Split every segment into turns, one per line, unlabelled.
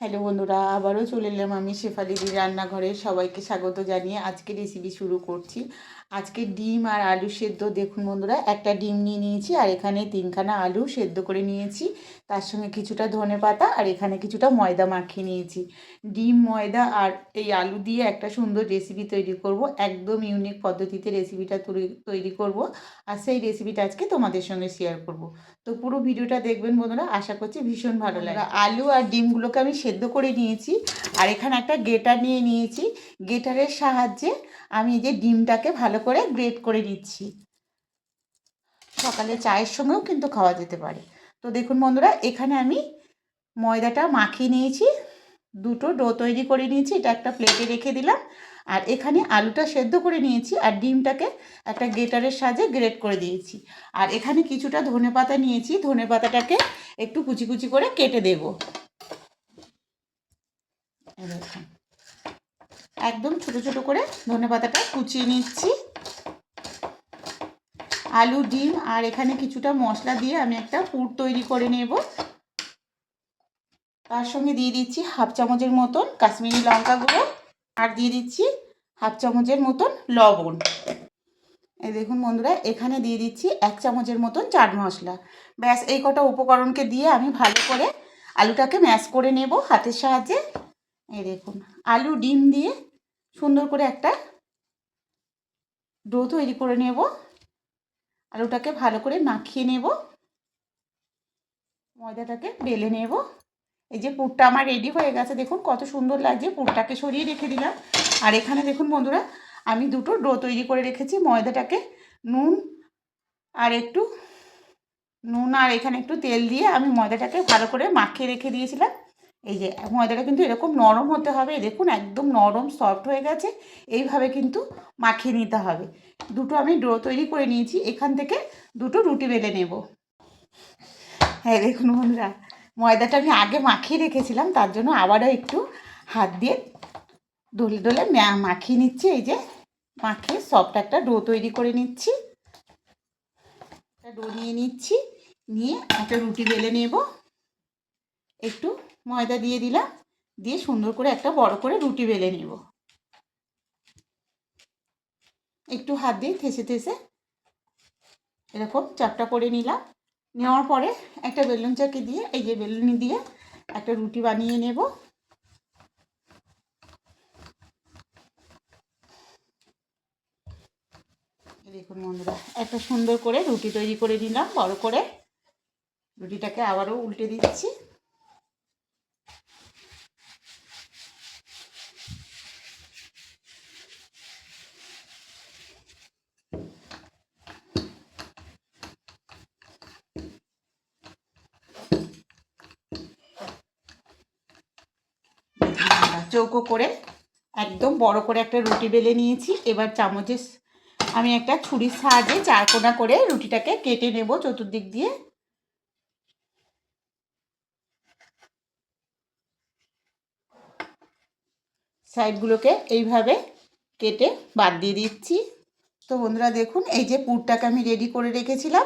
Hello বন্ধুরা, আবারও চলে এলাম আমি শেফালিদির রান্নাঘরে। সবাইকে স্বাগত জানিয়ে আজকে রেসিপি শুরু করছি। আজকে ডিম আর আলু সেদ্ধ। দেখুন বন্ধুরা, একটা ডিম নিয়ে নিয়েছি আর এখানে 3খানা আলু সেদ্ধ করে নিয়েছি। তার সঙ্গে কিছুটা ধনেপাতা আর এখানে কিছুটা ময়দা মাখিয়ে নিয়েছি। ডিম, ময়দা আর এই আলু দিয়ে একটা সুন্দর রেসিপি তৈরি করব। একদম ইউনিক পদ্ধতিতে রেসিপিটা তৈরি করব, আর সেই রেসিপিটা আজকে তোমাদের সঙ্গে শেয়ার করব। তো পুরো ভিডিওটা দেখবেন বন্ধুরা, আশা করছি ভীষণ ভালো লাগবে। আলু আর ডিমগুলোকে আমি সেদ্ধ করে নিয়েছি আর এখানে একটা গ্রেটার নিয়ে নিয়েছি। গ্রেটারের সাহায্যে আমি এই যে ডিমটাকে ভালো করে গ্রেট করে নিচ্ছি। সকালে চায়ের সঙ্গেও কিন্তু খাওয়া যেতে পারে। তো দেখুন বন্ধুরা, এখানে আমি ময়দাটা মাখিয়ে নিয়েছি, দুটো ডো তৈরি করে নিয়েছি। এটা একটা প্লেটে রেখে দিলাম। আর এখানে আলুটা সেদ্ধ করে নিয়েছি আর ডিমটাকে একটা গ্রেটারের সাহায্যে গ্রেট করে দিয়েছি। আর এখানে কিছুটা ধনেপাতা নিয়েছি, ধনেপাতাটাকে একটু কুচি কুচি করে কেটে দেব। দেখুন, একদম ছোট ছোট করে ধনেপাতাটা কুচিয়ে নিচ্ছি। আলু, ডিম আর এখানে কিছুটা মশলা দিয়ে আমি একটা পুর তৈরি করে নেব। তার সঙ্গে দিয়ে দিচ্ছি হাফ চামচের মতন কাশ্মীরি লঙ্কা গুঁড়ো আর দিয়ে দিচ্ছি হাফ চামচের মতন লবণ। এই দেখুন বন্ধুরা, এখানে দিয়ে দিচ্ছি 1 চামচের মতন চাট মশলা। ব্যাস, এই কটা উপকরণকে দিয়ে আমি ভালো করে আলুটাকে ম্যাশ করে নেব হাতের সাহায্যে। এই দেখুন, আলু ডিম দিয়ে সুন্দর করে একটা ডো তৈরি করে নেব। আলুটাকে ভালো করে মাখিয়ে নেব, ময়দাটাকে বেলে নেব। এই যে পুরটা আমার রেডি হয়ে গেছে, দেখুন কত সুন্দর লাগছে। পুরটাকে সরিয়ে রেখে দিলাম। আর এখানে দেখুন বন্ধুরা, আমি দুটো ডো তৈরি করে রেখেছি। ময়দাটাকে নুন আর একটু নুন আর এখানে একটু তেল দিয়ে আমি ময়দাটাকে ভালো করে মাখিয়ে রেখে দিয়েছিলাম। এই যে ময়দাটা কিন্তু এরকম নরম হতে হবে। দেখুন একদম নরম সফট হয়ে গেছে। এইভাবে কিন্তু মাখিয়ে নিতে হবে। দুটো আমি ডো তৈরি করে নিয়েছি, এখান থেকে দুটো রুটি বেলে নেব। হ্যাঁ দেখুন বন্ধুরা, ময়দাটা আমি আগে মাখিয়ে রেখেছিলাম, তার জন্য আবারও একটু হাত দিয়ে ডলে ডলে মাখিয়ে নিচ্ছি। এই যে মাখিয়ে সফট একটা ডো তৈরি করে নিচ্ছি। একটা ডো নিয়ে নিচ্ছি, নিয়ে একটা রুটি বেলে নেব। একটু ময়দা দিয়ে দিলাম, দিয়ে সুন্দর করে একটা বড় করে রুটি বেলে নেব। একটু হাত দিয়ে থেসে থেসে এরকম চাপটা করে নিলাম। নেওয়ার পরে একটা বেলুন চাকি দিয়ে, এই যে বেলুনি দিয়ে একটা রুটি বানিয়ে নেব। দেখুন বন্ধুরা, একটা সুন্দর করে রুটি তৈরি করে নিলাম বড় করে। রুটিটাকে আবারও উল্টে দিচ্ছি। চৌকো করে একদম বড় করে একটা রুটি বেলে নিয়েছি। এবার চামচের আমি একটা ছুরির সাহায্যে 4 কোনা করে রুটিটাকে কেটে নেব চতুর্দিক দিয়ে। সাইডগুলোকে এইভাবে কেটে বাদ দিয়ে দিচ্ছি। তো বন্ধুরা দেখুন, এই যে পুরটাকে আমি রেডি করে রেখেছিলাম,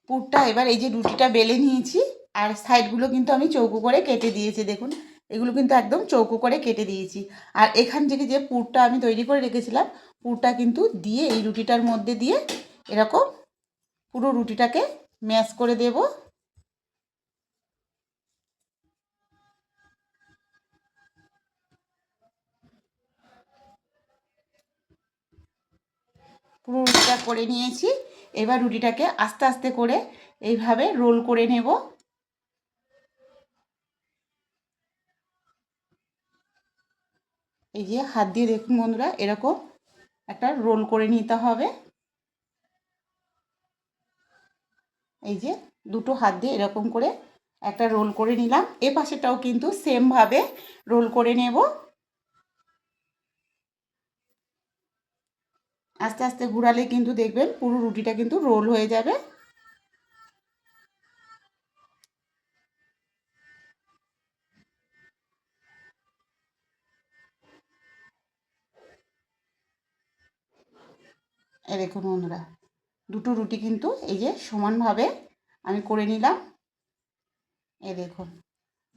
পুরটা এবার এই যে রুটিটা বেলে নিয়েছি আর সাইডগুলো কিন্তু আমি চৌকো করে কেটে দিয়েছি। দেখুন এগুলো কিন্তু একদম চৌকো করে কেটে দিয়েছি। আর এখান থেকে যে পুরটা আমি তৈরি করে রেখেছিলাম, পুরটা কিন্তু দিয়ে এই রুটিটার মধ্যে দিয়ে এরকম পুরো রুটিটাকে ম্যাশ করে দেব। পুরো রুটিটা করে নিয়েছি। এবার রুটিটাকে আস্তে আস্তে করে এইভাবে রোল করে নেব। এই যে হাত দিয়ে দেখুন বন্ধুরা, এরকম একটা রোল করে নিতে হবে। এই যে দুটো হাত দিয়ে এরকম করে একটা রোল করে নিলাম। এ পাশেটাও কিন্তু সেমভাবে রোল করে নেব। আস্তে আস্তে ঘোরালে কিন্তু দেখবেন পুরো রুটিটা কিন্তু রোল হয়ে যাবে। এই দেখুন বন্ধুরা, দুটো রুটি কিন্তু এই যে সমানভাবে আমি করে নিলাম। এই দেখুন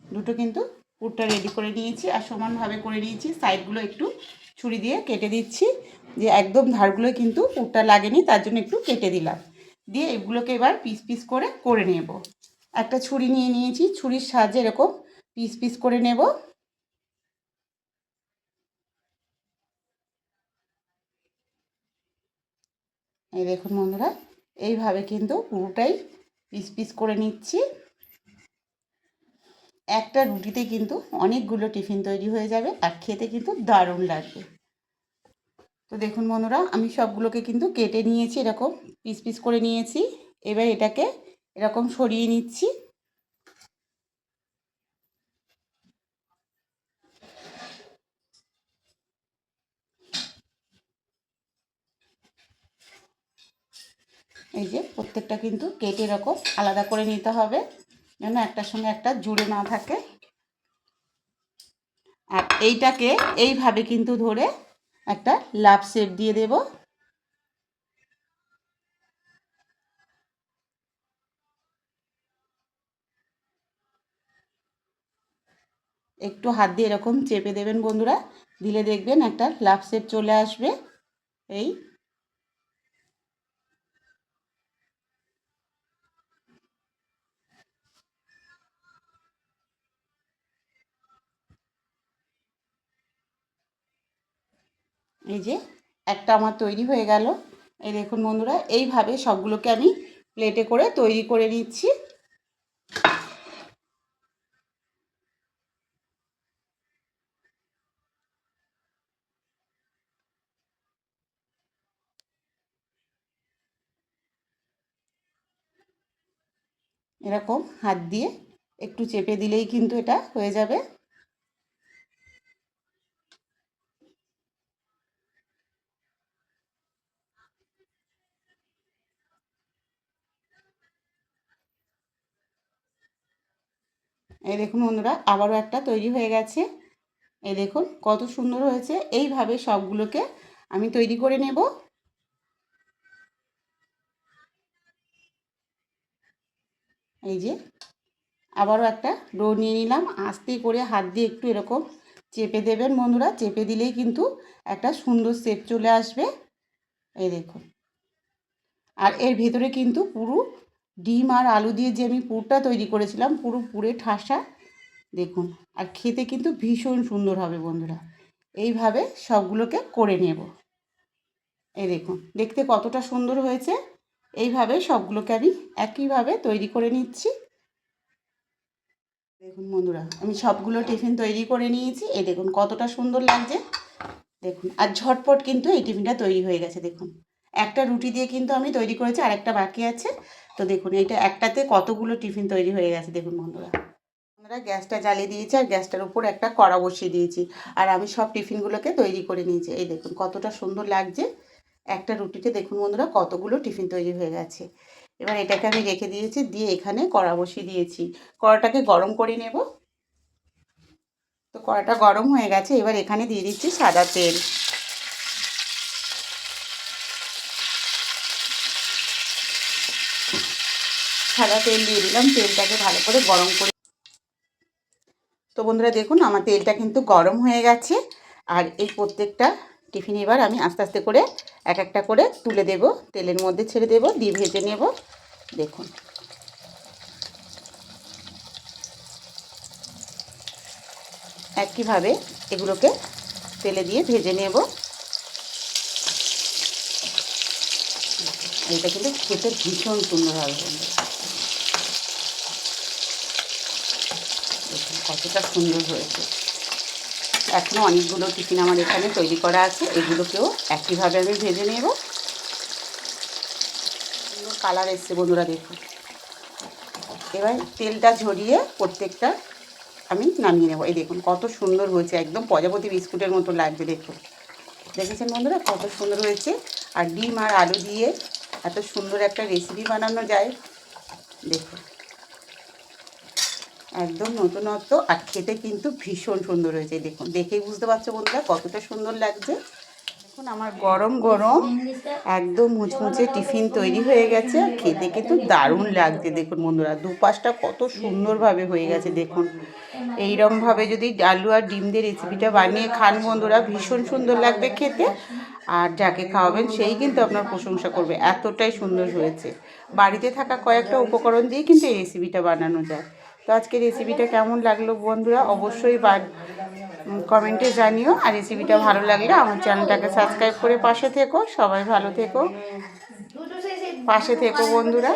দুটো কিন্তু পুরটা রেডি করে নিয়েছি আর সমানভাবে করে নিয়েছি। সাইডগুলো একটু ছুরি দিয়ে কেটে দিচ্ছি, যে একদম ধারগুলো কিন্তু পুরটা লাগেনি, তার জন্য একটু কেটে দিলাম। দিয়ে এগুলোকে এবার পিস পিস করে নেব। একটা ছুরি নিয়ে নিয়েছি, ছুরির সাহায্যে এরকম পিস পিস করে নেব। এই দেখুন বন্ধুরা, এইভাবে কিন্তু পুরোটাই পিস পিস করে নিচ্ছি। একটা রুটিতে কিন্তু অনেকগুলো টিফিন তৈরি হয়ে যাবে আর খেতে কিন্তু দারুণ লাগবে। তো দেখুন বন্ধুরা, আমি সবগুলোকে কিন্তু কেটে নিয়েছি, এরকম পিস পিস করে নিয়েছি। এবার এটাকে এরকম সরিয়ে নিচ্ছি। এই যে প্রত্যেকটা কিন্তু কেটে এরকম আলাদা করে নিতে হবে, যেন একটার সঙ্গে একটা জুড়ে না থাকে। আর এইটাকে এইভাবে কিন্তু ধরে একটা লাভ শেপ দিয়ে দেব। একটু হাত দিয়ে এরকম চেপে দেবেন বন্ধুরা, দিলে দেখবেন একটা লাভ শেপ চলে আসবে। এই এই যে একটা আমার তৈরি হয়ে গেল। এই দেখুন বন্ধুরা, এইভাবে সবগুলোকে আমি প্লেটে করে তৈরি করে নিচ্ছি। এরকম হাত দিয়ে একটু চেপে দিলেই কিন্তু এটা হয়ে যাবে। এই দেখুন বন্ধুরা, আবারও একটা তৈরি হয়ে গেছে। এই দেখুন কত সুন্দর হয়েছে। এইভাবে সবগুলোকে আমি তৈরি করে নেব। এই যে আবারও একটা ডো নিয়ে নিলাম, আস্তে করে হাত দিয়ে একটু এরকম চেপে দেবেন বন্ধুরা, চেপে দিলেই কিন্তু একটা সুন্দর শেপ চলে আসবে। এই দেখুন, আর এর ভেতরে কিন্তু পুরো ডিম আর আলু দিয়ে যে আমি পুরটা তৈরি করেছিলাম, পুরো পুরে ঠাসা দেখুন। আর খেতে কিন্তু ভীষণ সুন্দর হবে বন্ধুরা। এইভাবে সবগুলোকে করে নেব। এই দেখুন দেখতে কতটা সুন্দর হয়েছে। এইভাবে সবগুলোকে আমি একইভাবে তৈরি করে নিচ্ছি। দেখুন বন্ধুরা, আমি সবগুলো টিফিন তৈরি করে নিয়েছি। এই দেখুন কতটা সুন্দর লাগছে দেখুন। আর ঝটপট কিন্তু এই টিফিনটা তৈরি হয়ে গেছে দেখুন। একটা রুটি দিয়ে কিন্তু আমি তৈরি করেছি, আর একটা বাকি আছে। তো দেখুন এইটা একটাতে কতগুলো টিফিন তৈরি হয়ে গেছে দেখুন বন্ধুরা। আমরা গ্যাসটা জ্বালিয়ে দিয়েছি আর গ্যাসটার উপর একটা কড়া বসিয়ে দিয়েছি। আর আমি সব টিফিনগুলোকে তৈরি করে নিয়েছি। এই দেখুন কতটা সুন্দর লাগছে। একটা রুটিতে দেখুন বন্ধুরা কতগুলো টিফিন তৈরি হয়ে গেছে। এবার এটাকে আমি রেখে দিয়েছি, দিয়ে এখানে কড়া বসিয়ে দিয়েছি। কড়াটাকে গরম করে নেব। তো কড়াটা গরম হয়ে গেছে, এবার এখানে দিয়ে দিচ্ছি সাদা তেল। সাদা তেল দিয়ে দিলাম, তেলটাকে ভালো করে গরম করে। তো বন্ধুরা দেখুন আমার তেলটা কিন্তু গরম হয়ে গেছে। আর এই প্রত্যেকটা টিফিন এবার আমি আস্তে আস্তে করে এক একটা করে তুলে দেব, তেলের মধ্যে ছেড়ে দেব, দিয়ে ভেজে নেব। দেখুন একইভাবে এগুলোকে তেলে দিয়ে ভেজে নেব। এটা কিন্তু খেতে ভীষণ সুন্দর হবে বন্ধুরা। দেখুন কতটা সুন্দর হয়েছে। এখনও অনেকগুলো টিফিন আমার এখানে তৈরি করা আছে, এগুলোকেও একইভাবে আমি ভেজে নেব। সুন্দর কালার এসছে বন্ধুরা দেখুন। এবার তেলটা ঝরিয়ে প্রত্যেকটা আমি নামিয়ে নেব। এই দেখুন কত সুন্দর হয়েছে, একদম প্রজাপতি বিস্কুটের মতো লাগছে দেখুন। দেখেছেন বন্ধুরা কত সুন্দর হয়েছে। আর ডিম আর আলু দিয়ে এত সুন্দর একটা রেসিপি বানানো যায় দেখুন। একদম নতুনত্ব, আর খেতে কিন্তু ভীষণ সুন্দর হয়েছে দেখুন। দেখেই বুঝতে পারছো বন্ধুরা কতটা সুন্দর লাগছে। এখন আমার গরম গরম একদম মুচমুচে টিফিন তৈরি হয়ে গেছে। আর খেতে কিন্তু দারুণ লাগছে। দেখুন বন্ধুরা, দুপাশটা কত সুন্দরভাবে হয়ে গেছে। দেখুন এইরকমভাবে যদি আলু আর ডিম দিয়ে রেসিপিটা বানিয়ে খান বন্ধুরা, ভীষণ সুন্দর লাগবে খেতে। আর যাকে খাওয়াবেন সেই কিন্তু আপনার প্রশংসা করবে, এতটাই সুন্দর হয়েছে। বাড়িতে থাকা কয়েকটা উপকরণ দিয়ে কিন্তু এই রেসিপিটা বানানো যায়। তো আজকে রেসিপিটা কেমন লাগলো বন্ধুরা, অবশ্যই কমেন্টে জানিও। আর রেসিপিটা ভালো লাগলে আমার চ্যানেলটাকে সাবস্ক্রাইব করে পাশে থেকো। সবাই ভালো থেকো, পাশে থেকো বন্ধুরা।